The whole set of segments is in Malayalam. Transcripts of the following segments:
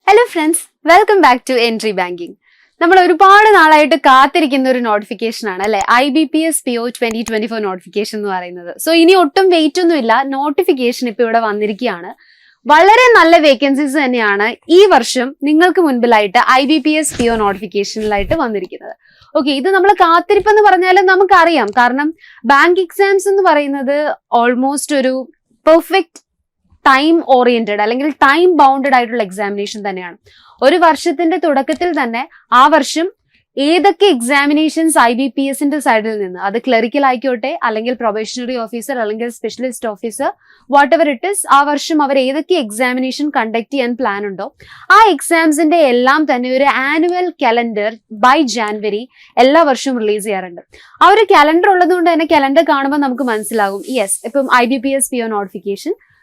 Hello friends, welcome back to Entri banking. നമ്മൾ ഒരുപാട് നാളായിട്ട് കാത്തിരിക്കുന്ന ഒരു നോട്ടിഫിക്കേഷൻ ആണ് അല്ലെ, IBPS PO 2024 നോട്ടിഫിക്കേഷൻ എന്ന് പറയുന്നത്. സോ ഇനി ഒട്ടും വെയിറ്റ് ഒന്നും ഇല്ല, നോട്ടിഫിക്കേഷൻ ഇപ്പൊ ഇവിടെ വന്നിരിക്കുകയാണ്. വളരെ നല്ല വേക്കൻസീസ് തന്നെയാണ് ഈ വർഷം നിങ്ങൾക്ക് മുൻപിലായിട്ട് IBPS PO നോട്ടിഫിക്കേഷനിലായിട്ട് വന്നിരിക്കുന്നത്. ഓക്കെ, ഇത് നമ്മൾ കാത്തിരിപ്പെന്ന് പറഞ്ഞാലും നമുക്കറിയാം, കാരണം ബാങ്ക് എക്സാംസ് എന്ന് പറയുന്നത് ഓൾമോസ്റ്റ് ഒരു പെർഫെക്റ്റ് ടൈം ഓറിയന്റഡ് അല്ലെങ്കിൽ ടൈം ബൗണ്ടഡ് ആയിട്ടുള്ള എക്സാമിനേഷൻ തന്നെയാണ്. ഒരു വർഷത്തിന്റെ തുടക്കത്തിൽ തന്നെ ആ വർഷം ഏതൊക്കെ എക്സാമിനേഷൻസ് IBPSന്റെ സൈഡിൽ നിന്ന്, അത് ക്ലറിക്കൽ ആയിക്കോട്ടെ, അല്ലെങ്കിൽ പ്രൊബേഷണറി ഓഫീസർ, അല്ലെങ്കിൽ specialist officer, what ever it is, ആ വർഷം അവർ ഏതൊക്കെ എക്സാമിനേഷൻ കണ്ടക്ട് ചെയ്യാൻ പ്ലാൻ ഉണ്ടോ ആ എക്സാംസിന്റെ എല്ലാം തന്നെ ഒരു ആനുവൽ കലണ്ടർ ബൈ ജാനുവരി എല്ലാ വർഷവും റിലീസ് ചെയ്യാറുണ്ട്. ആ ഒരു കലണ്ടർ ഉള്ളത് കൊണ്ട് തന്നെ കലണ്ടർ കാണുമ്പോൾ നമുക്ക് മനസ്സിലാകും, യെസ്, ഇപ്പം IBPS PO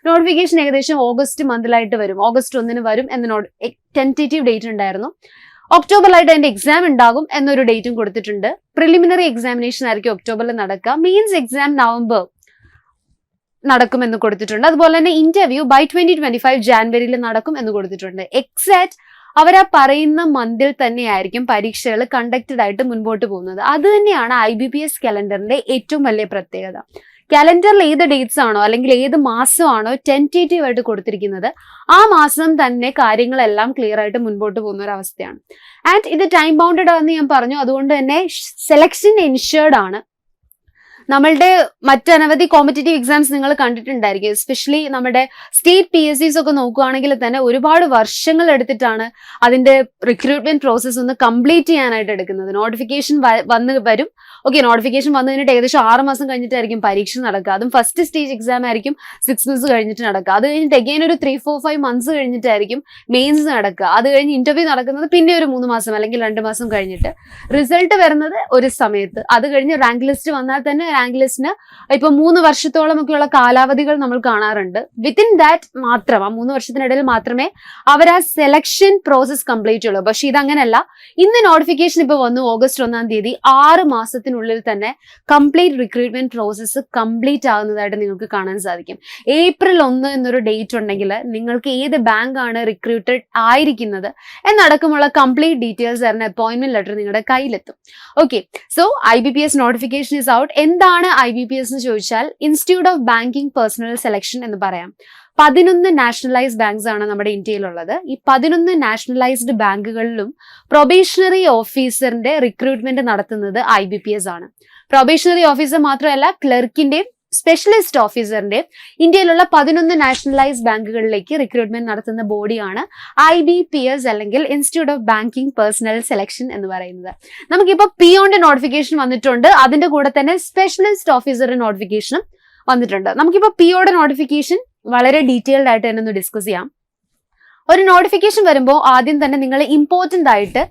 നോട്ടിഫിക്കേഷൻ ഏകദേശം ഓഗസ്റ്റ് മന്തിലായിട്ട് വരും, ഓഗസ്റ്റ് 1 വരും എന്നോട് ടെന്റേറ്റീവ് ഡേറ്റ് ഉണ്ടായിരുന്നു. ഒക്ടോബറിലായിട്ട് അതിന്റെ എക്സാം ഉണ്ടാകും എന്നൊരു ഡേറ്റും കൊടുത്തിട്ടുണ്ട്. പ്രിലിമിനറി എക്സാമിനേഷൻ ആയിരിക്കും ഒക്ടോബറിൽ നടക്കുക, മെയിൻസ് എക്സാം നവംബർ നടക്കുമെന്ന് കൊടുത്തിട്ടുണ്ട്. അതുപോലെ തന്നെ ഇന്റർവ്യൂ ബൈ 2025 ജാനുവരിയിൽ നടക്കും എന്ന് കൊടുത്തിട്ടുണ്ട്. എക്സാക്ട് അവരാ പറയുന്ന മന്തിൽ തന്നെയായിരിക്കും പരീക്ഷകൾ കണ്ടക്റ്റഡ് ആയിട്ട് മുൻപോട്ട് പോകുന്നത്. അത് തന്നെയാണ് IBPS കലണ്ടറിന്റെ ഏറ്റവും വലിയ പ്രത്യേകത. കലണ്ടറിൽ ഏത് ഡേറ്റ്സ് ആണോ അല്ലെങ്കിൽ ഏത് മാസമാണോ ടെന്റേറ്റീവ് ആയിട്ട് കൊടുത്തിരിക്കുന്നത് ആ മാസം തന്നെ കാര്യങ്ങളെല്ലാം ക്ലിയർ ആയിട്ട് മുൻപോട്ട് പോകുന്ന ഒരു അവസ്ഥയാണ്. ആൻഡ് ഇത് ടൈം ബൗണ്ടഡ് ആണെന്ന് ഞാൻ പറഞ്ഞു, അതുകൊണ്ട് തന്നെ സെലക്ഷൻ എൻഷേർഡ് ആണ്. നമ്മളുടെ മറ്റനവധി കോമ്പറ്റേറ്റീവ് എക്സാംസ് നിങ്ങൾ കണ്ടിട്ടുണ്ടായിരിക്കും, എസ്പെഷ്യലി നമ്മുടെ സ്റ്റേറ്റ് PSCs ഒക്കെ നോക്കുകയാണെങ്കിൽ തന്നെ ഒരുപാട് വർഷങ്ങൾ എടുത്തിട്ടാണ് അതിന്റെ റിക്രൂട്ട്മെന്റ് പ്രോസസ്സ് ഒന്ന് കംപ്ലീറ്റ് ചെയ്യാനായിട്ട് എടുക്കുന്നത്. നോട്ടിഫിക്കേഷൻ വരും, ഓക്കെ, നോട്ടിഫിക്കേഷൻ വന്നു കഴിഞ്ഞിട്ട് ഏകദേശം 6 മാസം കഴിഞ്ഞിട്ടായിരിക്കും പരീക്ഷ നടക്കുക. അതും ഫസ്റ്റ് സ്റ്റേജ് എക്സാം ആയിരിക്കും 6 months കഴിഞ്ഞിട്ട് നടക്കുക. അത് കഴിഞ്ഞിട്ട് എഗെയിൻ ഒരു 3-4-5 months കഴിഞ്ഞിട്ടായിരിക്കും മെയിൻസ് നടക്കുക. അത് കഴിഞ്ഞ് ഇന്റർവ്യൂ നടക്കുന്നത് പിന്നെ ഒരു 3 മാസം അല്ലെങ്കിൽ 2 മാസം കഴിഞ്ഞിട്ട്. റിസൾട്ട് വരുന്നത് ഒരു സമയത്ത്. അത് കഴിഞ്ഞ് റാങ്ക് ലിസ്റ്റ് വന്നാൽ തന്നെ റാങ്ക് ലിസ്റ്റിന് ഇപ്പൊ 3 വർഷത്തോളം ഒക്കെയുള്ള കാലാവധികൾ നമ്മൾ കാണാറുണ്ട്. വിത്തിൻ ദാറ്റ് മാത്രം, ആ 3 വർഷത്തിനിടയിൽ മാത്രമേ അവർ ആ സെലക്ഷൻ പ്രോസസ് കംപ്ലീറ്റ് ചെയ്യുള്ളൂ. പക്ഷെ ഇതങ്ങനല്ല. ഇന്ന് നോട്ടിഫിക്കേഷൻ ഇപ്പൊ വന്നു ഓഗസ്റ്റ് 1 6 മാസത്തിനുള്ളിൽ തന്നെ കംപ്ലീറ്റ് റിക്രൂട്ട്മെന്റ് പ്രോസസ്സ് കംപ്ലീറ്റ് ആകുന്നതായിട്ട് നിങ്ങൾക്ക് കാണാൻ സാധിക്കും. April 1 എന്നൊരു ഡേറ്റ് ഉണ്ടെങ്കിൽ നിങ്ങൾക്ക് ഏത് ബാങ്ക് ആണ് റിക്രൂട്ടഡ് ആയിരിക്കുന്നത് എന്നടക്കമുള്ള കംപ്ലീറ്റ് ഡീറ്റെയിൽസ് തരുന്ന അപ്പോയിന്റ്മെന്റ് ലെറ്റർ നിങ്ങളുടെ കയ്യിലെത്തും. Okay, so IBPS notification is out. എന്താണ് IBPS എന്ന് ചോദിച്ചാൽ institute of banking personnel selection എന്ന് പറയാം. 11 നാഷണലൈസ്ഡ് ബാങ്ക്സ് ആണ് നമ്മുടെ ഇന്ത്യയിലുള്ളത്. ഈ 11 നാഷണലൈസ്ഡ് ബാങ്കുകളിലും പ്രൊബേഷണറി ഓഫീസറിന്റെ റിക്രൂട്ട്മെന്റ് നടത്തുന്നത് IBPS ആണ്. പ്രൊബേഷണറി ഓഫീസർ മാത്രമല്ല, ക്ലർക്കിന്റെയും സ്പെഷ്യലിസ്റ്റ് ഓഫീസറിന്റെ ഇന്ത്യയിലുള്ള 11 നാഷണലൈസ്ഡ് ബാങ്കുകളിലേക്ക് റിക്രൂട്ട്മെന്റ് നടത്തുന്ന ബോഡിയാണ് IBPS അല്ലെങ്കിൽ institute of banking personnel selection എന്ന് പറയുന്നത്. നമുക്കിപ്പോ POന്റെ നോട്ടിഫിക്കേഷൻ വന്നിട്ടുണ്ട്, അതിന്റെ കൂടെ തന്നെ സ്പെഷ്യലിസ്റ്റ് ഓഫീസറുടെ നോട്ടിഫിക്കേഷനും വന്നിട്ടുണ്ട്. നമുക്കിപ്പോ POയുടെ നോട്ടിഫിക്കേഷൻ വളരെ ഡീറ്റെയിൽഡ് ആയിട്ട് തന്നെ ഒന്ന് ഡിസ്കസ് ചെയ്യാം. ഒരു നോട്ടിഫിക്കേഷൻ വരുമ്പോൾ ആദ്യം തന്നെ നിങ്ങൾ ഇമ്പോർട്ടന്റ് ആയിട്ട്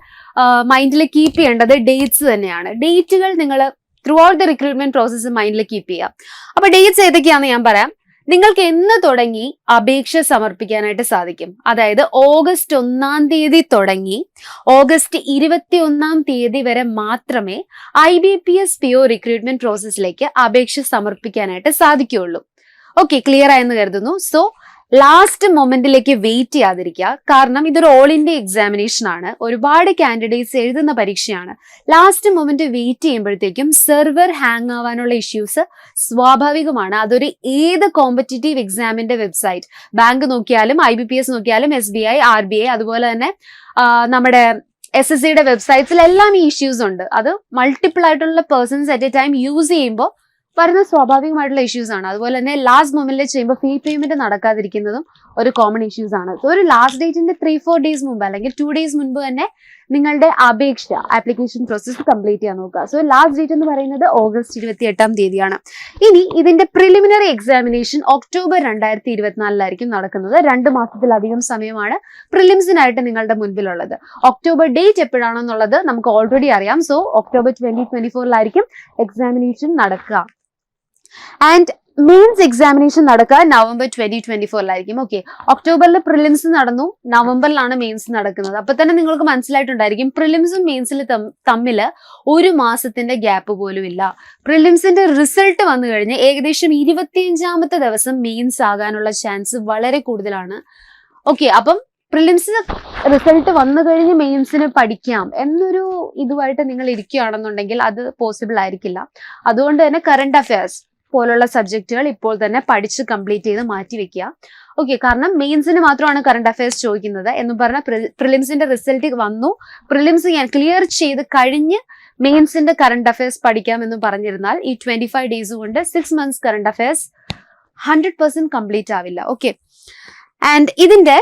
മൈൻഡിൽ കീപ്പ് ചെയ്യേണ്ടത് ഡേറ്റ്സ് തന്നെയാണ്. ഡേറ്റുകൾ നിങ്ങൾ through out the recruitment process മൈൻഡിൽ കീപ്പ് ചെയ്യാം. അപ്പൊ ഡേറ്റ്സ് ഏതൊക്കെയാണെന്ന് ഞാൻ പറയാം. നിങ്ങൾക്ക് എന്ന് തുടങ്ങി അപേക്ഷ സമർപ്പിക്കാനായിട്ട് സാധിക്കും. അതായത് ഓഗസ്റ്റ് 1 തുടങ്ങി ഓഗസ്റ്റ് 21 വരെ മാത്രമേ IBPS PO റിക്രൂട്ട്മെന്റ് പ്രോസസ്സിലേക്ക് അപേക്ഷ സമർപ്പിക്കാനായിട്ട് സാധിക്കുകയുള്ളൂ. ഓക്കെ, ക്ലിയർ ആയെന്ന് കരുതുന്നു. സോ ലാസ്റ്റ് മൊമെന്റിലേക്ക് വെയിറ്റ് ചെയ്യാതിരിക്കുക, കാരണം ഇതൊരു ഓൾ ഇന്ത്യ എക്സാമിനേഷൻ ആണ്. ഒരുപാട് കാൻഡിഡേറ്റ്സ് എഴുതുന്ന പരീക്ഷയാണ്. ലാസ്റ്റ് മൊമെന്റ് വെയിറ്റ് ചെയ്യുമ്പോഴത്തേക്കും സെർവർ ഹാങ് ആവാനുള്ള ഇഷ്യൂസ് സ്വാഭാവികമാണ്. അതൊരു ഏത് കോമ്പറ്റേറ്റീവ് എക്സാമിന്റെ വെബ്സൈറ്റ്, ബാങ്ക് നോക്കിയാലും IBPS നോക്കിയാലും SBI, RBI, അതുപോലെ തന്നെ നമ്മുടെ SSCയുടെ വെബ്സൈറ്റ്സിലെല്ലാം ഈ ഇഷ്യൂസ് ഉണ്ട്. അത് മൾട്ടിപ്പിൾ ആയിട്ടുള്ള persons at a time use ചെയ്യുമ്പോൾ വരുന്ന സ്വാഭാവികമായിട്ടുള്ള ഇഷ്യൂസ് ആണ്. അതുപോലെ തന്നെ ലാസ്റ്റ് മൊമെന്റിൽ ചെയ്യുമ്പോൾ ഫീ പേയ്മെന്റ് നടക്കാതിരിക്കുന്നതും ഒരു കോമൺ ഇഷ്യൂസ് ആണ്. സോ ഒരു ലാസ്റ്റ് ഡേറ്റിന്റെ 3-4 days മുമ്പ് അല്ലെങ്കിൽ 2 days മുൻപ് തന്നെ നിങ്ങളുടെ അപേക്ഷ ആപ്ലിക്കേഷൻ പ്രോസസ്സ് കംപ്ലീറ്റ് ചെയ്യാൻ നോക്കുക. സോ ലാസ്റ്റ് ഡേറ്റ് എന്ന് പറയുന്നത് ഓഗസ്റ്റ് 28 ഇനി ഇതിന്റെ പ്രിലിമിനറി എക്സാമിനേഷൻ ഒക്ടോബർ 2024 നടക്കുന്നത്. 2 മാസത്തിലധികം സമയമാണ് പ്രിലിംസിനായിട്ട് നിങ്ങളുടെ മുൻപിലുള്ളത്. ഒക്ടോബർ ഡേറ്റ് എപ്പോഴാണെന്നുള്ളത് നമുക്ക് ഓൾറെഡി അറിയാം. സോ ഒക്ടോബർ 2024 എക്സാമിനേഷൻ നടക്കുക. ആൻഡ് മെയിൻസ് എക്സാമിനേഷൻ നടക്കുക നവംബർ 2024 ഓക്കെ, ഒക്ടോബറിൽ പ്രിലിംസ് നടന്നു, നവംബറിലാണ് മെയിൻസ് നടക്കുന്നത്. അപ്പൊ തന്നെ നിങ്ങൾക്ക് മനസ്സിലായിട്ടുണ്ടായിരിക്കും പ്രിലിംസും മെയിൻസിലും തമ്മിൽ 1 മാസത്തിന്റെ ഗ്യാപ്പ് പോലും ഇല്ല. പ്രിലിംസിന്റെ റിസൾട്ട് വന്നു കഴിഞ്ഞ് ഏകദേശം 25ാമത്തെ ദിവസം മെയിൻസ് ആകാനുള്ള ചാൻസ് വളരെ കൂടുതലാണ്. ഓക്കെ, അപ്പം പ്രിലിംസ് റിസൾട്ട് വന്നു കഴിഞ്ഞ് മെയിൻസിന് പഠിക്കാം എന്നൊരു ഇതുമായിട്ട് നിങ്ങൾ ഇരിക്കുകയാണെന്നുണ്ടെങ്കിൽ അത് പോസിബിൾ ആയിരിക്കില്ല. അതുകൊണ്ട് തന്നെ കറണ്ട് അഫയേഴ്സ് പോലുള്ള സബ്ജക്റ്റുകൾ ഇപ്പോൾ തന്നെ പഠിച്ച് കംപ്ലീറ്റ് ചെയ്ത് മാറ്റി വെക്കുക. ഓക്കെ, കാരണം മെയിൻസിന് മാത്രമാണ് കറണ്ട് അഫയേഴ്സ് ചോദിക്കുന്നത് എന്ന് പറഞ്ഞാൽ പ്രിലിംസിന്റെ റിസൾട്ട് വന്നു, പ്രിലിംസ് ഞാൻ ക്ലിയർ ചെയ്ത് കഴിഞ്ഞ് മെയിൻസിന്റെ കറണ്ട് അഫയേഴ്സ് പഠിക്കാം എന്ന് പറഞ്ഞിരുന്നാൽ ഈ 25 ഡേയ്സ് കൊണ്ട് 6 months കറണ്ട് അഫയേഴ്സ് 100% കംപ്ലീറ്റ് ആവില്ല. ഓക്കെ, ആൻഡ് ഇതിന്റെ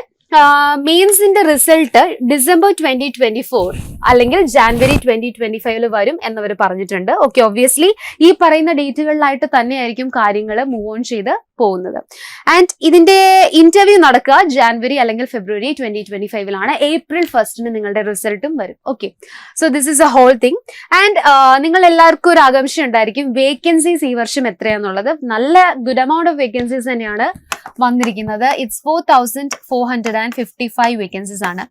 മെയിൻസിന്റെ റിസൾട്ട് ഡിസംബർ 2024 അല്ലെങ്കിൽ ജാനുവരി 2025 വരും എന്നവർ പറഞ്ഞിട്ടുണ്ട്. ഓക്കെ, ഒബ്വിയസ്ലി ഈ പറയുന്ന ഡേറ്റുകളിലായിട്ട് തന്നെയായിരിക്കും കാര്യങ്ങൾ മൂവ് ഓൺ ചെയ്ത് പോകുന്നത്. ആൻഡ് ഇതിന്റെ ഇന്റർവ്യൂ നടക്കുക ജാനുവരി അല്ലെങ്കിൽ ഫെബ്രുവരി 2025 ഏപ്രിൽ 1 നിങ്ങളുടെ റിസൾട്ടും വരും. Okay, so this is a whole thing. And നിങ്ങൾ എല്ലാവർക്കും ഒരു ആകാംക്ഷ ഉണ്ടായിരിക്കും വേക്കൻസീസ് ഈ വർഷം എത്രയാന്നുള്ളത്. നല്ല ഗുഡ് എമൗണ്ട് ഓഫ് വേക്കൻസീസ് തന്നെയാണ് വന്നിരിക്കുന്നത്. ഇറ്റ്സ് 4455 വേക്കൻസീസ് ആണ്.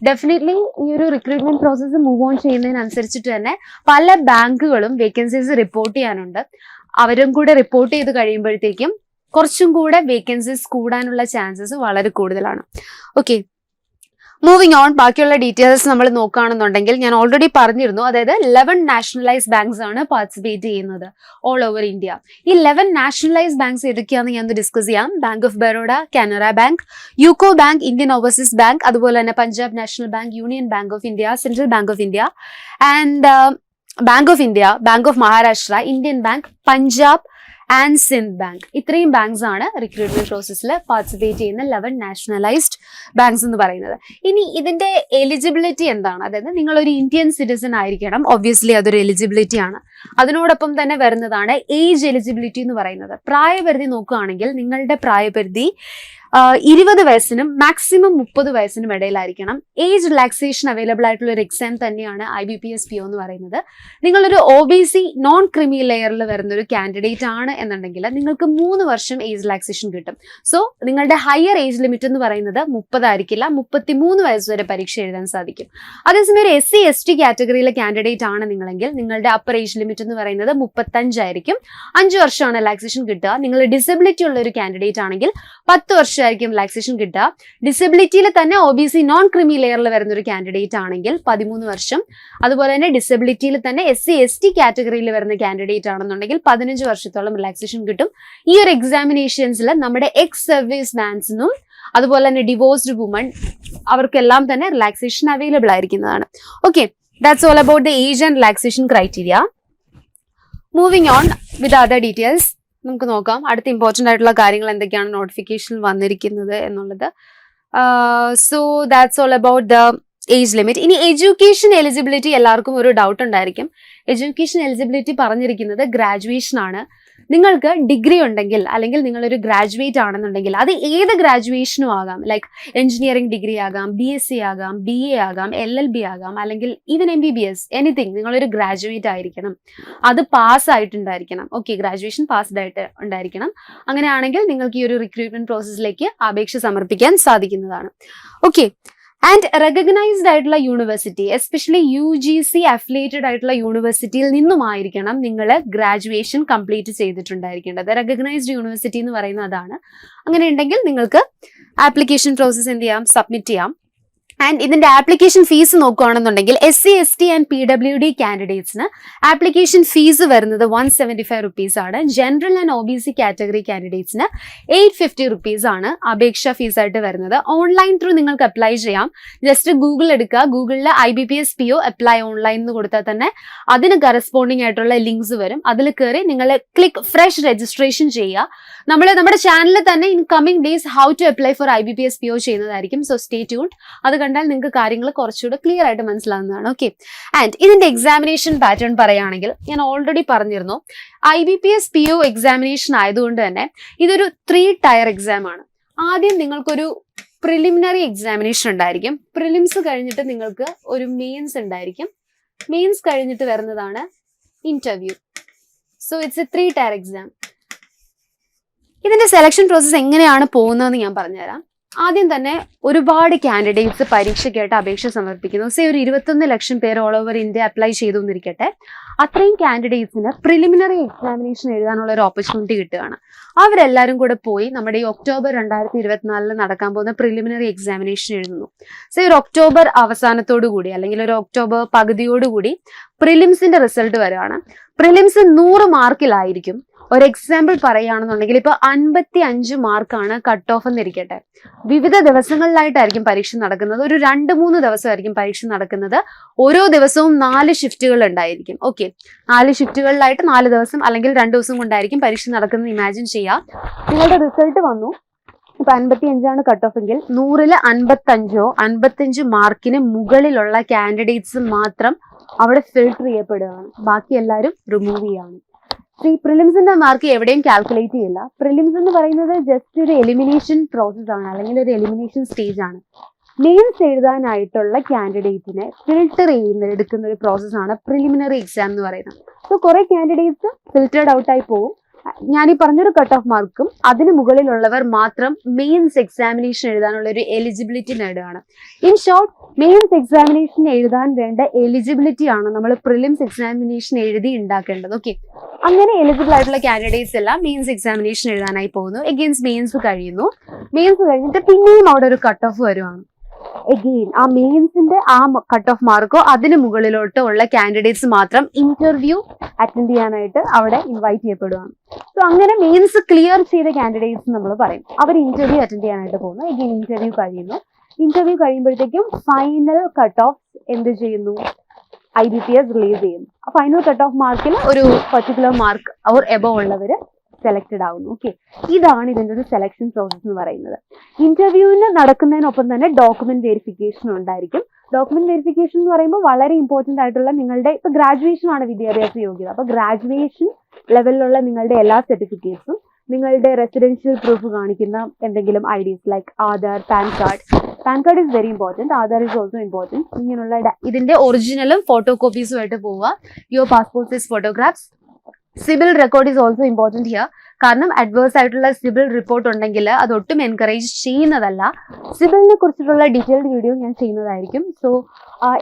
ഡെഫിനറ്റ്ലി ഈ ഒരു റിക്രൂട്ട്മെന്റ് പ്രോസസ്സ് മൂവ് ഓൺ ചെയ്യുന്നതിനനുസരിച്ചിട്ട് തന്നെ പല ബാങ്കുകളും വേക്കൻസീസ് റിപ്പോർട്ട് ചെയ്യാനുണ്ട്. അവരും കൂടെ റിപ്പോർട്ട് ചെയ്ത് കഴിയുമ്പോഴത്തേക്കും കുറച്ചും കൂടെ വേക്കൻസീസ് കൂടാനുള്ള ചാൻസസ് വളരെ കൂടുതലാണ്. ഓക്കെ, മൂവിങ് ഓൺ, ബാക്കിയുള്ള ഡീറ്റെയിൽസ് നമ്മൾ നോക്കുകയാണെന്നുണ്ടെങ്കിൽ ഞാൻ ഓൾറെഡി പറഞ്ഞിരുന്നു, അതായത് 11 നാഷണലൈസ്ഡ് ബാങ്ക്സ് ആണ് പാർട്ടിസിപ്പേറ്റ് ചെയ്യുന്നത് ഓൾ ഓവർ ഇന്ത്യ. ഈ 11 നാഷണലൈസ്ഡ് ബാങ്ക്സ് ഏതൊക്കെയാണെന്ന് ഞാൻ ഡിസ്കസ് ചെയ്യാം. Bank of Baroda, Canara bank, UCO bank, Indian overseas bank, അതുപോലെ തന്നെ Punjab national bank, union bank of India, central bank of India and bank of India, bank of Maharashtra, Indian bank, Punjab and Sindh bank. ഇത്രയും ബാങ്ക്സ് ആണ് റിക്രൂട്ട്മെന്റ് പ്രോസസ്സിൽ പാർട്ടിസിപ്പേറ്റ് ചെയ്യുന്ന 11 നാഷണലൈസ്ഡ് ബാങ്ക്സ് എന്ന് പറയുന്നത്. ഇനി ഇതിന്റെ എലിജിബിലിറ്റി എന്താണ്? അതായത് നിങ്ങൾ ഒരു ഇന്ത്യൻ സിറ്റിസൺ ആയിരിക്കണം. ഒബ്വിയസ്ലി അതൊരു എലിജിബിലിറ്റി ആണ്. അതിനോടൊപ്പം തന്നെ വരുന്നതാണ് ഏജ് എലിജിബിലിറ്റി എന്ന് പറയുന്നത്. പ്രായപരിധി നോക്കുകയാണെങ്കിൽ നിങ്ങളുടെ പ്രായപരിധി 20 വയസ്സിനും മാക്സിമം 30 വയസ്സിനും ഇടയിലായിരിക്കണം. ഏജ് റിലാക്സേഷൻ അവൈലബിൾ ആയിട്ടുള്ള ഒരു എക്സാം തന്നെയാണ് IBPS PO എന്ന് പറയുന്നത്. നിങ്ങളൊരു OBC നോൺ ക്രിമി ലെയറിൽ വരുന്ന ഒരു കാൻഡിഡേറ്റ് ആണ് എന്നുണ്ടെങ്കിൽ നിങ്ങൾക്ക് 3 വർഷം ഏജ് റിലാക്സേഷൻ കിട്ടും. സോ നിങ്ങളുടെ ഹയർ ഏജ് ലിമിറ്റ് എന്ന് പറയുന്നത് 30 ആയിരിക്കില്ല, 33 വയസ്സ് വരെ പരീക്ഷ എഴുതാൻ സാധിക്കും. അതേസമയം ഒരു SC ST കാറ്റഗറിയിലെ കാൻഡിഡേറ്റ് ആണ് നിങ്ങളെങ്കിൽ നിങ്ങളുടെ അപ്പർ ഏജ് ലിമിറ്റ് എന്ന് പറയുന്നത് 35 ആയിരിക്കും. 5 വർഷമാണ് റിലാക്സേഷൻ കിട്ടുക. നിങ്ങൾ ഡിസബിലിറ്റി ഉള്ള ഒരു കാൻഡിഡേറ്റ് ആണെങ്കിൽ 10 വർഷമായിരിക്കും റിലാക്സേഷൻ കിട്ടുക. ഡിസബിലിറ്റിയിൽ തന്നെ OBC നോൺ ക്രിമി ലെയറിൽ വരുന്ന ഒരു കാൻഡിഡേറ്റ് ആണെങ്കിൽ 13 വർഷം. അതുപോലെ തന്നെ ഡിസബിലിറ്റിയിൽ തന്നെ SC ST കാറ്റഗറിയിൽ വരുന്ന കാൻഡിഡേറ്റ് ആണെന്നുണ്ടെങ്കിൽ 15 വർഷത്തോളം റിലാക്സേഷൻ കിട്ടും. ഈ ഒരു എക്സാമിനേഷൻസിൽ നമ്മുടെ എക്സ് സർവീസ് മാൻസിനും അതുപോലെ തന്നെ ഡിവോഴ്സ്ഡ് വുമൺ അവർക്കെല്ലാം തന്നെ റിലാക്സേഷൻ അവൈലബിൾ ആയിരിക്കുന്നതാണ്. Okay, that's all about the age and relaxation criteria. Moving on with other details, നമുക്ക് നോക്കാം അടുത്ത ഇമ്പോർട്ടൻ്റ് ആയിട്ടുള്ള കാര്യങ്ങൾ എന്തൊക്കെയാണ് നോട്ടിഫിക്കേഷനിൽ വന്നിരിക്കുന്നത് എന്നുള്ളത്. So that's all about the age limit. ഇനി എഡ്യൂക്കേഷൻ എലിജിബിലിറ്റി എല്ലാവർക്കും ഒരു ഡൗട്ട് ഉണ്ടായിരിക്കും. എഡ്യൂക്കേഷൻ എലിജിബിലിറ്റി പറഞ്ഞിരിക്കുന്നത് ഗ്രാജുവേഷൻ ആണ്. നിങ്ങൾക്ക് ഡിഗ്രി ഉണ്ടെങ്കിൽ അല്ലെങ്കിൽ നിങ്ങളൊരു ഗ്രാജുവേറ്റ് ആണെന്നുണ്ടെങ്കിൽ അത് ഏത് ഗ്രാജുവേഷനും ആകാം. ലൈക്ക് എഞ്ചിനീയറിംഗ് ഡിഗ്രി ആകാം, BSc ആകാം, BA ആകാം, LLB ആകാം, അല്ലെങ്കിൽ ഈവൻ MBBS, എനിത്തിങ്. നിങ്ങളൊരു ഗ്രാജുവേറ്റ് ആയിരിക്കണം, അത് പാസ് ആയിട്ടുണ്ടായിരിക്കണം. ഓക്കെ, ഗ്രാജുവേഷൻ പാസ്ഡ് ആയിട്ട് ഉണ്ടായിരിക്കണം. അങ്ങനെയാണെങ്കിൽ നിങ്ങൾക്ക് ഈ ഒരു റിക്രൂട്ട്മെന്റ് പ്രോസസ്സിലേക്ക് അപേക്ഷ സമർപ്പിക്കാൻ സാധിക്കുന്നതാണ്. ഓക്കെ, ആൻഡ് റെക്കഗ്നൈസ്ഡ് ആയിട്ടുള്ള യൂണിവേഴ്സിറ്റി, എസ്പെഷ്യലി UGC അഫിലിയേറ്റഡ് ആയിട്ടുള്ള യൂണിവേഴ്സിറ്റിയിൽ നിന്നുമായിരിക്കണം നിങ്ങൾ ഗ്രാജുവേഷൻ കംപ്ലീറ്റ് ചെയ്തിട്ടുണ്ടായിരിക്കേണ്ടത്. റെക്കഗ്നൈസ്ഡ് യൂണിവേഴ്സിറ്റി എന്ന് പറയുന്നത് അതാണ്. അങ്ങനെ ഉണ്ടെങ്കിൽ നിങ്ങൾക്ക് ആപ്ലിക്കേഷൻ പ്രോസസ്സ് എന്ത് ചെയ്യാം, സബ്മിറ്റ് ചെയ്യാം. ആൻഡ് ഇതിന്റെ ആപ്ലിക്കേഷൻ ഫീസ് നോക്കുകയാണെന്നുണ്ടെങ്കിൽ SC ST ആൻഡ് PWD കാൻഡിഡേറ്റ്സിന് ആപ്ലിക്കേഷൻ ഫീസ് വരുന്നത് 175 റുപ്പീസ് ആണ്. ജനറൽ ആൻഡ് OBC കാറ്റഗറി കാൻഡിഡേറ്റ്സിന് 850 റുപ്പീസ് ആണ് അപേക്ഷ ഫീസ് ആയിട്ട് വരുന്നത്. ഓൺലൈൻ ത്രൂ നിങ്ങൾക്ക് അപ്ലൈ ചെയ്യാം. ജസ്റ്റ് ഗൂഗിൾ എടുക്കുക, ഗൂഗിളിൽ IBPS PO അപ്ലൈ ഓൺലൈൻ എന്ന് കൊടുത്താൽ തന്നെ അതിന് കറസ്പോണ്ടിങ് ആയിട്ടുള്ള ലിങ്ക്സ് വരും. അതിൽ കയറി നിങ്ങൾ ക്ലിക്ക് ഫ്രഷ് രജിസ്ട്രേഷൻ ചെയ്യുക. നമ്മുടെ ചാനലിൽ തന്നെ in coming days how to apply for IBPS PO ചെയ്യുന്നതായിരിക്കും. So stay tuned. അത് കണ്ടാൽ നിങ്ങൾക്ക് കാര്യങ്ങൾ കുറച്ചുകൂടെ ക്ലിയർ ആയിട്ട് മനസ്സിലാവുന്നതാണ്. ഓക്കെ, ആൻഡ് ഇതിന്റെ എക്സാമിനേഷൻ പാറ്റേൺ പറയുകയാണെങ്കിൽ ഞാൻ ഓൾറെഡി പറഞ്ഞിരുന്നു, IBPS PO എക്സാമിനേഷൻ ആയതുകൊണ്ട് തന്നെ ഇതൊരു 3 ടയർ എക്സാം ആണ്. ആദ്യം നിങ്ങൾക്കൊരു പ്രിലിമിനറി എക്സാമിനേഷൻ ഉണ്ടായിരിക്കും. പ്രിലിംസ് കഴിഞ്ഞിട്ട് നിങ്ങൾക്ക് ഒരു മെയിൻസ് ഉണ്ടായിരിക്കും. മെയിൻസ് കഴിഞ്ഞിട്ട് വരുന്നതാണ് interview. So it's A 3 tyre exam. ഇതിന്റെ സെലക്ഷൻ പ്രോസസ്സ് എങ്ങനെയാണ് പോകുന്നതെന്ന് ഞാൻ പറഞ്ഞുതരാം. ആദ്യം തന്നെ ഒരുപാട് കാൻഡിഡേറ്റ്സ് പരീക്ഷയ്ക്കായിട്ട് അപേക്ഷ സമർപ്പിക്കുന്നു. സേ ഒരു 21 ലക്ഷം പേര് ഓൾ ഓവർ ഇന്ത്യ അപ്ലൈ ചെയ്തു എന്നിരിക്കട്ടെ. അത്രയും കാൻഡിഡേറ്റ്സിന് പ്രിലിമിനറി എക്സാമിനേഷൻ എഴുതാനുള്ള ഒരു ഓപ്പർച്യൂണിറ്റി കിട്ടുകയാണ്. അവരെല്ലാവരും കൂടെ പോയി നമ്മുടെ ഈ ഒക്ടോബർ 2024 നടക്കാൻ പോകുന്ന പ്രിലിമിനറി എക്സാമിനേഷൻ എഴുതുന്നു. സേ ഒരു ഒക്ടോബർ അവസാനത്തോടു കൂടി അല്ലെങ്കിൽ ഒരു ഒക്ടോബർ പകുതിയോടുകൂടി പ്രിലിംസിന്റെ റിസൾട്ട് വരികയാണ്. പ്രിലിംസ് 100 മാർക്കിലായിരിക്കും. ഒരു എക്സാമ്പിൾ പറയുകയാണെന്നുണ്ടെങ്കിൽ ഇപ്പൊ 55 മാർക്കാണ് കട്ട് ഓഫ് എന്നിരിക്കട്ടെ. വിവിധ ദിവസങ്ങളിലായിട്ടായിരിക്കും പരീക്ഷ നടക്കുന്നത്. ഒരു 2-3 ദിവസമായിരിക്കും പരീക്ഷ നടക്കുന്നത്. ഓരോ ദിവസവും 4 ഷിഫ്റ്റുകൾ ഉണ്ടായിരിക്കും. ഓക്കെ, 4 ഷിഫ്റ്റുകളിലായിട്ട് 4 ദിവസം അല്ലെങ്കിൽ 2 ദിവസം കൊണ്ടായിരിക്കും പരീക്ഷ നടക്കുന്നത്. ഇമാജിൻ ചെയ്യാം, നിങ്ങളുടെ റിസൾട്ട് വന്നു. ഇപ്പൊ 55 കട്ട് ഓഫ് എങ്കിൽ 100-ൽ 55 മാർക്കിന് മുകളിലുള്ള കാൻഡിഡേറ്റ്സ് മാത്രം അവിടെ ഫിൽട്ടർ ചെയ്യപ്പെടുകയാണ്. ബാക്കി എല്ലാവരും റിമൂവ് ചെയ്യാണ്. ഈ പ്രിലിംസിന്റെ മാർക്ക് എവിടെയും കാൽക്കുലേറ്റ് ചെയ്യില്ല. പ്രിലിംസ് എന്ന് പറയുന്നത് ജസ്റ്റ് ഒരു എലിമിനേഷൻ പ്രോസസ് ആണ്, അല്ലെങ്കിൽ ഒരു എലിമിനേഷൻ സ്റ്റേജ് ആണ്. മെയിൻസ് എഴുതാനായിട്ടുള്ള കാൻഡിഡേറ്റിനെ ഫിൽട്ടർ എടുക്കുന്ന ഒരു പ്രോസസ്സാണ് പ്രിലിമിനറി എക്സാം എന്ന് പറയുന്നത്. സോ കുറെ കാൻഡിഡേറ്റ്സ് ഫിൽറ്റേർഡ് ഔട്ടായി പോകും. ഞാനീ പറഞ്ഞൊരു കട്ട് ഓഫ് മാർക്കും അതിന് മുകളിലുള്ളവർ മാത്രം മെയിൻസ് എക്സാമിനേഷൻ എഴുതാനുള്ള ഒരു എലിജിബിലിറ്റി നേടുകയാണ്. ഇൻ ഷോർട്ട്, മെയിൻസ് എക്സാമിനേഷൻ എഴുതാൻ വേണ്ട എലിജിബിലിറ്റി ആണ് നമ്മൾ പ്രിലിംസ് എക്സാമിനേഷൻ എഴുതി ഉണ്ടാക്കേണ്ടത്. ഓക്കെ, അങ്ങനെ എലിജിബിൾ ആയിട്ടുള്ള കാൻഡിഡേറ്റ്സ് എല്ലാം മെയിൻസ് എക്സാമിനേഷൻ എഴുതാനായി പോകുന്നു. എഗെയിൻസ് മെയിൻസ് കഴിയുന്നു. മെയിൻസ് കഴിഞ്ഞിട്ട് പിന്നെയും അവിടെ ഒരു കട്ട് ഓഫ് വരുവാണ്. എഗെയിൻ ആ മെയിൻസിന്റെ ആ കട്ട് ഓഫ് മാർക്കോ അതിന് മുകളിലോട്ടോ ഉള്ള കാൻഡിഡേറ്റ്സ് മാത്രം ഇന്റർവ്യൂ അറ്റൻഡ് ചെയ്യാനായിട്ട് അവിടെ ഇൻവൈറ്റ് ചെയ്യപ്പെടുകയാണ്. സോ അങ്ങനെ മെയിൻസ് ക്ലിയർ ചെയ്ത കാൻഡിഡേറ്റ്സ് നമ്മൾ പറയും, അവർ ഇന്റർവ്യൂ അറ്റൻഡ് ചെയ്യാനായിട്ട് പോകുന്നു. എഗെയിൻ ഇന്റർവ്യൂ കഴിയുന്നു. ഇന്റർവ്യൂ കഴിയുമ്പോഴത്തേക്കും ഫൈനൽ കട്ട് ഓഫ് എന്ത് ചെയ്യുന്നു, IBPS റിലീസ് ചെയ്യുന്നു. ഫൈനൽ കട്ട് ഓഫ് മാർക്കിൽ ഒരു പർട്ടിക്കുലർ മാർക്ക് ഓർ എബവ് ഉള്ളവർ സെലക്റ്റഡ് ആവുന്നു. ഓക്കെ, ഇതാണ് ഇതിന്റെ ഒരു സെലക്ഷൻ പ്രോസസ് എന്ന് പറയുന്നത്. ഇന്റർവ്യൂവിന് നടക്കുന്നതിനൊപ്പം തന്നെ ഡോക്യുമെന്റ് വെരിഫിക്കേഷൻ ഉണ്ടായിരിക്കും. ഡോക്യുമെന്റ് വെരിഫിക്കേഷൻ എന്ന് പറയുമ്പോൾ വളരെ ഇമ്പോർട്ടന്റ് ആയിട്ടുള്ള നിങ്ങളുടെ ഇപ്പൊ ഗ്രാജുവേഷൻ ആണ് വിദ്യാഭ്യാസ യോഗ്യത. അപ്പൊ ഗ്രാജുവേഷൻ ലെവലിലുള്ള നിങ്ങളുടെ എല്ലാ സർട്ടിഫിക്കറ്റ്സും, നിങ്ങളുടെ റെസിഡൻഷ്യൽ പ്രൂഫ് കാണിക്കുന്ന എന്തെങ്കിലും IDs like Aadhaar, pan card is very important. Aadhaar is also important. ഇങ്ങനെയുള്ള ഇതിന്റെ ഒറിജിനലും ഫോട്ടോ കോപ്പീസും ആയിട്ട് പോവുക. Your passport size photographs. CIBIL record is also important here. കാരണം അഡ്വേഴ്സ് ആയിട്ടുള്ള സിബിൽ റിപ്പോർട്ട് ഉണ്ടെങ്കിൽ അത് ഒട്ടും എൻകറേജ് ചെയ്യുന്നതല്ല. സിബിലിനെ കുറിച്ചിട്ടുള്ള ഡീറ്റെയിൽഡ് വീഡിയോ ഞാൻ ചെയ്യുന്നതായിരിക്കും. സോ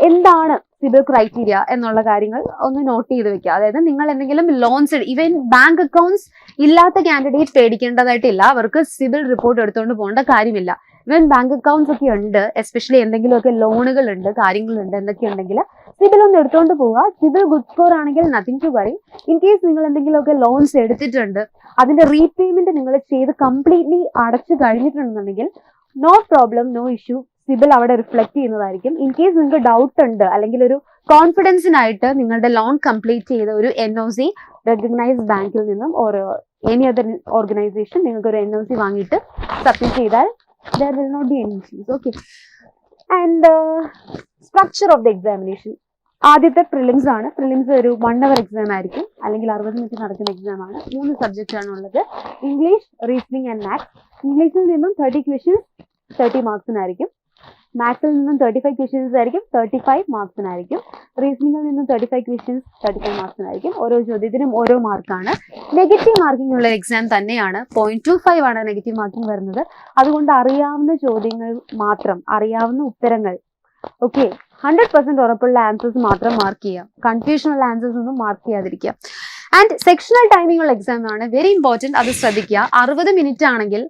എന്താണ് സിബിൽ ക്രൈറ്റീരിയ എന്നുള്ള കാര്യങ്ങൾ ഒന്ന് നോട്ട് ചെയ്ത് വെക്കുക. അതായത് നിങ്ങൾ എന്തെങ്കിലും ലോൺസ്, ഈവൻ ബാങ്ക് അക്കൗണ്ട്സ് ഇല്ലാത്ത കാൻഡിഡേറ്റ് പേടിക്കേണ്ടതായിട്ടില്ല. അവർക്ക് സിബിൽ റിപ്പോർട്ട് എടുത്തുകൊണ്ട് പോകേണ്ട കാര്യമില്ല. ഇവൻ ബാങ്ക് അക്കൗണ്ട്സ് ഒക്കെ ഉണ്ട്, എസ്പെഷ്യലി എന്തെങ്കിലുമൊക്കെ ലോണുകൾ ഉണ്ട്, കാര്യങ്ങളുണ്ട്, എന്തൊക്കെ ഉണ്ടെങ്കിൽ സിബിൽ ഒന്ന് എടുത്തുകൊണ്ട് പോവുക. സിബിൽ ഗുഡ് സ്കോർ ആണെങ്കിൽ nothing to worry. In case നിങ്ങൾ എന്തെങ്കിലുമൊക്കെ ലോൺസ് എടുത്തിട്ടുണ്ട്, അതിന്റെ റീപേയ്മെന്റ് നിങ്ങൾ ചെയ്ത് കംപ്ലീറ്റ്ലി അടച്ചു കഴിഞ്ഞിട്ടുണ്ടെന്നുണ്ടെങ്കിൽ no problem, no issue. CIBIL അവിടെ റിഫ്ലക്ട് ചെയ്യുന്നതായിരിക്കും. ഇൻ കേസ് നിങ്ങൾക്ക് ഡൗട്ട് ഉണ്ട് അല്ലെങ്കിൽ ഒരു കോൺഫിഡൻസിനായിട്ട് നിങ്ങളുടെ ലോൺ കംപ്ലീറ്റ് ചെയ്ത ഒരു NOC റെക്കഗ്നൈസ്ഡ് ബാങ്കിൽ നിന്നും ഓർ എനി അതർ ഓർഗനൈസേഷൻ നിങ്ങൾക്ക് ഒരു NOC വാങ്ങിയിട്ട് സബ്മിറ്റ് ചെയ്താൽ there will not be any issues. Okay, and structure of the examination. ആദ്യത്തെ പ്രിലിംസ് ആണ്. പ്രിലിംസ് ഒരു 1 hour എക്സാം ആയിരിക്കും, അല്ലെങ്കിൽ 60 മിനിറ്റ് നടക്കുന്ന എക്സാം ആണ്. 3 സബ്ജക്റ്റ് ആണ് ഉള്ളത്, ഇംഗ്ലീഷ്, റീസണിങ് ആൻഡ് മാത്സ്. ഇംഗ്ലീഷിൽ നിന്നും 30 ക്വസ്റ്റ്യൻസ് 30 മാർക്സിനായിരിക്കും. മാത്സിൽ നിന്നും 35 ക്വസ്റ്റ്യൻസ് ആയിരിക്കും, 35 മാർക്സിനായിരിക്കും. റീസണിങ്ങിൽ നിന്നും 35 ക്വസ്റ്റ്യൻസ് 35 മാർക്സിനായിരിക്കും. ഓരോ ചോദ്യത്തിനും ഓരോ മാർക്കാണ്. നെഗറ്റീവ് മാർക്കിംഗ് ഉള്ള എക്സാം തന്നെയാണ്. 0.25 ആണ് നെഗറ്റീവ് മാർക്കിംഗ് വരുന്നത്. അതുകൊണ്ട് അറിയാവുന്ന ചോദ്യങ്ങൾ മാത്രം, അറിയാവുന്ന ഉത്തരങ്ങൾ, ഓക്കെ, 100% ഉറപ്പുള്ള ആൻസേഴ്സ് മാത്രം മാർക്ക് ചെയ്യുക. കൺഫ്യൂഷൻ ഉള്ള ആൻസേഴ്സ് ഒന്നും മാർക്ക് ചെയ്യാതിരിക്കുക. ആൻഡ് സെക്ഷണൽ ടൈമിംഗ് ഉള്ള എക്സാം ആണ്, വെരി ഇമ്പോർട്ടന്റ്. അത് ശ്രദ്ധിക്കുക. 60 മിനിറ്റ് ആണെങ്കിൽ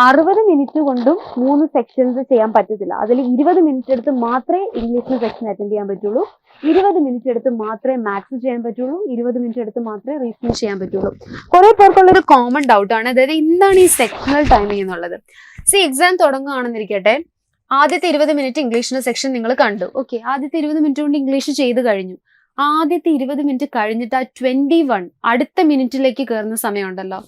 60 മിനിറ്റ് കൊണ്ടും 3 സെക്ഷൻസ് ചെയ്യാൻ പറ്റത്തില്ല. അതിൽ 20 മിനിറ്റ് എടുത്ത് മാത്രമേ ഇംഗ്ലീഷിന് സെക്ഷൻ അറ്റൻഡ് ചെയ്യാൻ പറ്റുള്ളൂ, 20 മിനിറ്റ് എടുത്ത് മാത്രമേ മാത്സ് ചെയ്യാൻ പറ്റുള്ളൂ, 20 മിനിറ്റ് എടുത്ത് മാത്രമേ റീസണിങ് ചെയ്യാൻ പറ്റുള്ളൂ. കുറെ പേർക്കുള്ളൊരു കോമൺ ഡൗട്ട് ആണ്, അതായത് എന്താണ് ഈ സെക്ഷണൽ ടൈമിംഗ് എന്നുള്ളത്. എക്സാം തുടങ്ങുകയാണെന്നിരിക്കട്ടെ, ആദ്യത്തെ 20 മിനിറ്റ് ഇംഗ്ലീഷിന്റെ സെക്ഷൻ നിങ്ങൾ കണ്ടു. ഓക്കെ, ആദ്യത്തെ 20 മിനിറ്റ് കൊണ്ട് ഇംഗ്ലീഷ് ചെയ്ത് കഴിഞ്ഞു. ആദ്യത്തെ 20 മിനിറ്റ് കഴിഞ്ഞിട്ട് ആ 21 അടുത്ത മിനിറ്റിലേക്ക് കയറുന്ന സമയമുണ്ടല്ലോ,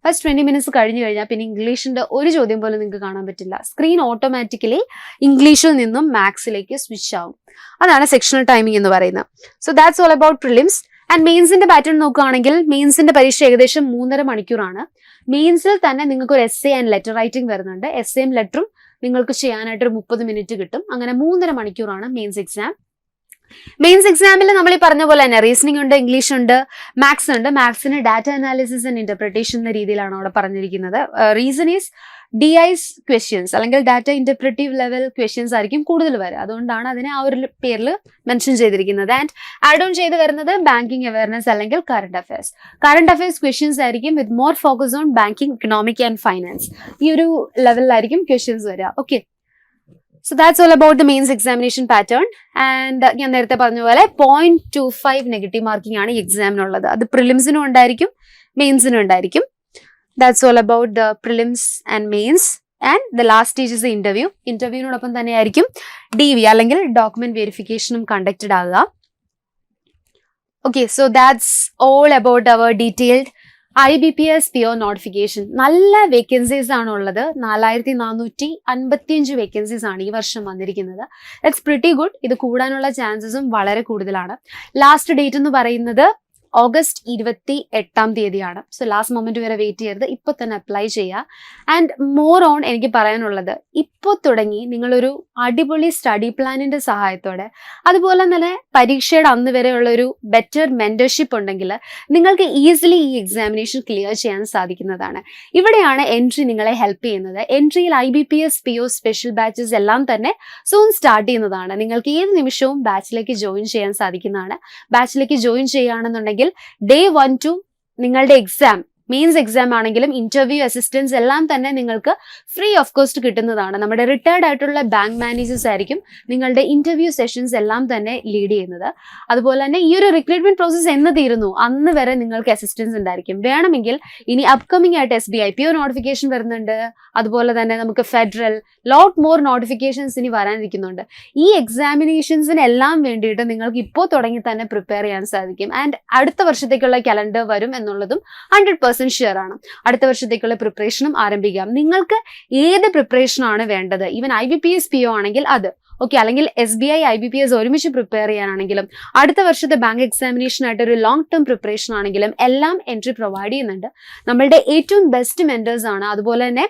ഫസ്റ്റ് 20 മിനിറ്റ്സ് കഴിഞ്ഞു കഴിഞ്ഞാൽ പിന്നെ ഇംഗ്ലീഷിന്റെ ഒരു ചോദ്യം പോലും നിങ്ങൾക്ക് കാണാൻ പറ്റില്ല. സ്ക്രീൻ ഓട്ടോമാറ്റിക്കലി ഇംഗ്ലീഷിൽ നിന്നും മാത്സിലേക്ക് സ്വിച്ച് ആവും. അതാണ് സെക്ഷണൽ ടൈമിംഗ് എന്ന് പറയുന്നത്. So that's all about prelims. And മെയിൻസിന്റെ പാറ്റേൺ നോക്കുകയാണെങ്കിൽ മെയിൻസിന്റെ പരീക്ഷ ഏകദേശം 3.5 മണിക്കൂറാണ്. മെയിൻസിൽ തന്നെ നിങ്ങൾക്ക് ഒരു essay ആൻഡ് ലെറ്റർ റൈറ്റിംഗ് വരുന്നുണ്ട്. എസ്സേയും ലെറ്ററും നിങ്ങൾക്ക് ചെയ്യാനായിട്ട് ഒരു 30 മിനിറ്റ് കിട്ടും. അങ്ങനെ 3.5 മണിക്കൂറാണ് മെയിൻസ് എക്സാം. മെയിൻസ് എക്സാമിൽ നമ്മൾ ഈ പറഞ്ഞ പോലെ തന്നെ റീസണിംഗ് ഉണ്ട്, ഇംഗ്ലീഷ് ഉണ്ട്, മാത്സ് ഉണ്ട്. മാത്സിന് ഡാറ്റ അനാലിസിസ് ആൻഡ് ഇന്റർപ്രിട്ടേഷൻ എന്ന രീതിയിലാണ് അവിടെ പറഞ്ഞിരിക്കുന്നത്. റീസൺ ഈസ് DI's ക്വസ്റ്റ്യൻസ് അല്ലെങ്കിൽ ഡാറ്റ ഇന്റർപ്രറ്റീവ് ലെവൽ ക്വസ്റ്റ്യൻസ് ആയിരിക്കും കൂടുതൽ വരിക. അതുകൊണ്ടാണ് അതിനെ ആ ഒരു പേരിൽ മെൻഷൻ ചെയ്തിരിക്കുന്നത്. ആൻഡ് ആഡ് ഓൺ ചെയ്ത് വരുന്നത് ബാങ്കിങ് അവയർനെസ് അല്ലെങ്കിൽ current affairs. Current affairs questions ആയിരിക്കും with more focus on banking, economic and finance. ഈ ഒരു ലെവലിലായിരിക്കും ക്വസ്റ്റ്യൻസ് വരിക. Okay, so that's all about the mains examination pattern. And ഞാൻ നേരത്തെ പറഞ്ഞ പോലെ 0.25 നെഗറ്റീവ് മാർക്കിംഗ് ആണ് ഈ എക്സാമിനുള്ളത്. അത് പ്രിലിംസിനും ഉണ്ടായിരിക്കും, മെയിൻസിനും ഉണ്ടായിരിക്കും. That's all about the prelims and mains. And the last stage is the interview. ഇന്റർവ്യൂവിനോടൊപ്പം തന്നെ ആയിരിക്കും DV അല്ലെങ്കിൽ ഡോക്യുമെന്റ് വെരിഫിക്കേഷനും കണ്ടക്റ്റഡ് ആകുക. Okay, so that's all about our detailed IBPS PO notification. നല്ല വേക്കൻസീസ് ആണ് ഉള്ളത്. 4455 വേക്കൻസീസ് ആണ് ഈ വർഷം വന്നിരിക്കുന്നത്. It's pretty good. ഇത് കൂടാനുള്ള ചാൻസസും വളരെ കൂടുതലാണ്. ലാസ്റ്റ് ഡേറ്റ് എന്ന് പറയുന്നത് ഓഗസ്റ്റ് 28 സോ ലാസ്റ്റ് മൊമെന്റ് വരെ വെയിറ്റ് ചെയ്യരുത്, ഇപ്പോൾ തന്നെ അപ്ലൈ ചെയ്യുക. ആൻഡ് മോർ ഓൺ എനിക്ക് പറയാനുള്ളത്, ഇപ്പോൾ തുടങ്ങി നിങ്ങളൊരു അടിപൊളി സ്റ്റഡി പ്ലാനിന്റെ സഹായത്തോടെ അതുപോലെ തന്നെ പരീക്ഷയുടെ അന്ന് വരെയുള്ള ഒരു ബെറ്റർ മെന്റർഷിപ്പ് ഉണ്ടെങ്കിൽ നിങ്ങൾക്ക് ഈസിലി ഈ എക്സാമിനേഷൻ ക്ലിയർ ചെയ്യാൻ സാധിക്കുന്നതാണ്. ഇവിടെയാണ് എൻട്രി നിങ്ങളെ ഹെൽപ്പ് ചെയ്യുന്നത്. എൻട്രിയിൽ IBPS PO സ്പെഷ്യൽ ബാച്ചസ് എല്ലാം തന്നെ സൂൺ സ്റ്റാർട്ട് ചെയ്യുന്നതാണ്. നിങ്ങൾക്ക് ഏത് നിമിഷവും ബാച്ചിലേക്ക് ജോയിൻ ചെയ്യാൻ സാധിക്കുന്നതാണ്. ബാച്ചിലേക്ക് ജോയിൻ ചെയ്യുകയാണെന്നുണ്ടെങ്കിൽ Day 1 to നിങ്ങളുടെ എക്സാം, മെയിൻസ് എക്സാം ആണെങ്കിലും ഇന്റർവ്യൂ അസിസ്റ്റൻസ് എല്ലാം തന്നെ നിങ്ങൾക്ക് ഫ്രീ ഓഫ് കോസ്റ്റ് കിട്ടുന്നതാണ്. നമ്മുടെ റിട്ടയർഡ് ആയിട്ടുള്ള ബാങ്ക് മാനേജേഴ്സ് ആയിരിക്കും നിങ്ങളുടെ ഇന്റർവ്യൂ സെഷൻസ് എല്ലാം തന്നെ ലീഡ് ചെയ്യുന്നത്. അതുപോലെ തന്നെ ഈ ഒരു റിക്രൂട്ട്മെന്റ് പ്രോസസ്സ് എന്ന് തീരുന്നു അന്ന് വരെ നിങ്ങൾക്ക് അസിസ്റ്റൻസ് ഉണ്ടായിരിക്കും. വേണമെങ്കിൽ ഇനി അപ്കമിംഗ് ആയിട്ട് SBI PO നോട്ടിഫിക്കേഷൻ വരുന്നുണ്ട്. അതുപോലെ തന്നെ നമുക്ക് ഫെഡറൽ ലോട്ട് മോർ നോട്ടിഫിക്കേഷൻസ് ഇനി വരാനിരിക്കുന്നുണ്ട്. ഈ എക്സാമിനേഷൻസിന് എല്ലാം വേണ്ടിയിട്ട് നിങ്ങൾക്ക് ഇപ്പോൾ തുടങ്ങി തന്നെ പ്രിപ്പയർ ചെയ്യാൻ സാധിക്കും. ആൻഡ് അടുത്ത വർഷത്തേക്കുള്ള കലണ്ടർ വരും എന്നുള്ളതും 100% ഷുവർ ആണ്. അടുത്ത വർഷത്തേക്കുള്ള പ്രിപ്പറേഷനും ആരംഭിക്കാം. നിങ്ങൾക്ക് ഏത് പ്രിപ്പറേഷൻ ആണ് വേണ്ടത്, ഈവൻ IBPS PO ആണെങ്കിൽ അത് ഓക്കെ, അല്ലെങ്കിൽ SBI IBPS ഒരുമിച്ച് പ്രിപ്പയർ ചെയ്യാനാണെങ്കിലും അടുത്ത വർഷത്തെ ബാങ്ക് എക്സാമിനേഷൻ ആയിട്ട് ഒരു ലോങ് ടേം പ്രിപ്പറേഷൻ ആണെങ്കിലും എല്ലാം എൻട്രി പ്രൊവൈഡ് ചെയ്യുന്നുണ്ട്. നമ്മളുടെ ഏറ്റവും ബെസ്റ്റ് മെന്റേഴ്സ് ആണ്. അതുപോലെ തന്നെ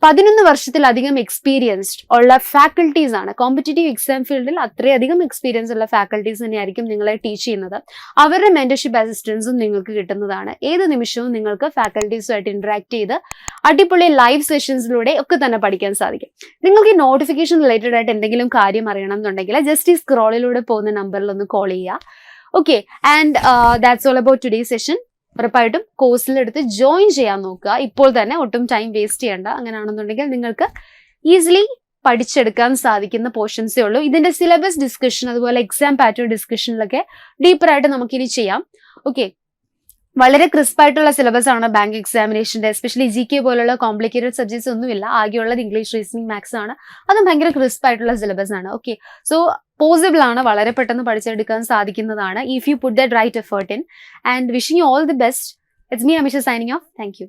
11 വർഷത്തിലധികം എക്സ്പീരിയൻസ്ഡ് ഉള്ള ഫാക്കൽറ്റീസ് ആണ്. കോമ്പറ്റേറ്റീവ് എക്സാം ഫീൽഡിൽ അത്രയധികം എക്സ്പീരിയൻസ് ഉള്ള ഫാക്കൽറ്റീസ് തന്നെയായിരിക്കും നിങ്ങളെ ടീച്ച് ചെയ്യുന്നത്. അവരുടെ മെന്റർഷിപ്പ് അസിസ്റ്റൻസും നിങ്ങൾക്ക് കിട്ടുന്നതാണ്. ഏത് നിമിഷവും നിങ്ങൾക്ക് ഫാക്കൽറ്റീസുമായിട്ട് ഇന്ററാക്ട് ചെയ്ത് അടിപൊളി ലൈവ് സെഷൻസിലൂടെ ഒക്കെ തന്നെ പഠിക്കാൻ സാധിക്കും. നിങ്ങൾക്ക് ഈ നോട്ടിഫിക്കേഷൻ റിലേറ്റഡ് ആയിട്ട് എന്തെങ്കിലും കാര്യം അറിയണം എന്നുണ്ടെങ്കിൽ ജസ്റ്റ് ഈ സ്ക്രോളിലൂടെ പോകുന്ന നമ്പറിൽ ഒന്ന് കോൾ ചെയ്യുക. Okay, and that's all about today session. ഉറപ്പായിട്ടും കോഴ്സിലെടുത്ത് ജോയിൻ ചെയ്യാൻ നോക്കുക. ഇപ്പോൾ തന്നെ ഒട്ടും ടൈം വേസ്റ്റ് ചെയ്യേണ്ട. അങ്ങനെയാണെന്നുണ്ടെങ്കിൽ നിങ്ങൾക്ക് ഈസിലി പഠിച്ചെടുക്കാൻ സാധിക്കുന്ന പോർഷൻസേ ഉള്ളൂ. ഇതിന്റെ സിലബസ് ഡിസ്കഷൻ അതുപോലെ എക്സാം പാറ്റേൺ ഡിസ്കഷനിലൊക്കെ ഡീപ്പറായിട്ട് നമുക്കിനി ചെയ്യാം. ഓക്കെ, വളരെ ക്രിസ്പ് ആയിട്ടുള്ള സിലബസ് ആണ് ബാങ്ക് എക്സാമിനേഷന്റെ. എസ്പെഷ്യലി GK പോലുള്ള കോംപ്ലിക്കേറ്റഡ് സബ്ജക്ട്സ് ഒന്നുമില്ല. ആകെയുള്ളത് ഇംഗ്ലീഷ്, റീസണിംഗ്, മാത്സ് ആണ്. അതും ഭയങ്കര ക്രിസ്പ് ആയിട്ടുള്ള സിലബസ് ആണ്. ഓക്കെ, സോ പോസിബിൾ ആണ്, വളരെ പെട്ടെന്ന് പഠിച്ചെടുക്കാൻ സാധിക്കുന്നതാണ് if you put that right effort in. And wishing you all the best. It's me Amisha signing off. Thank U.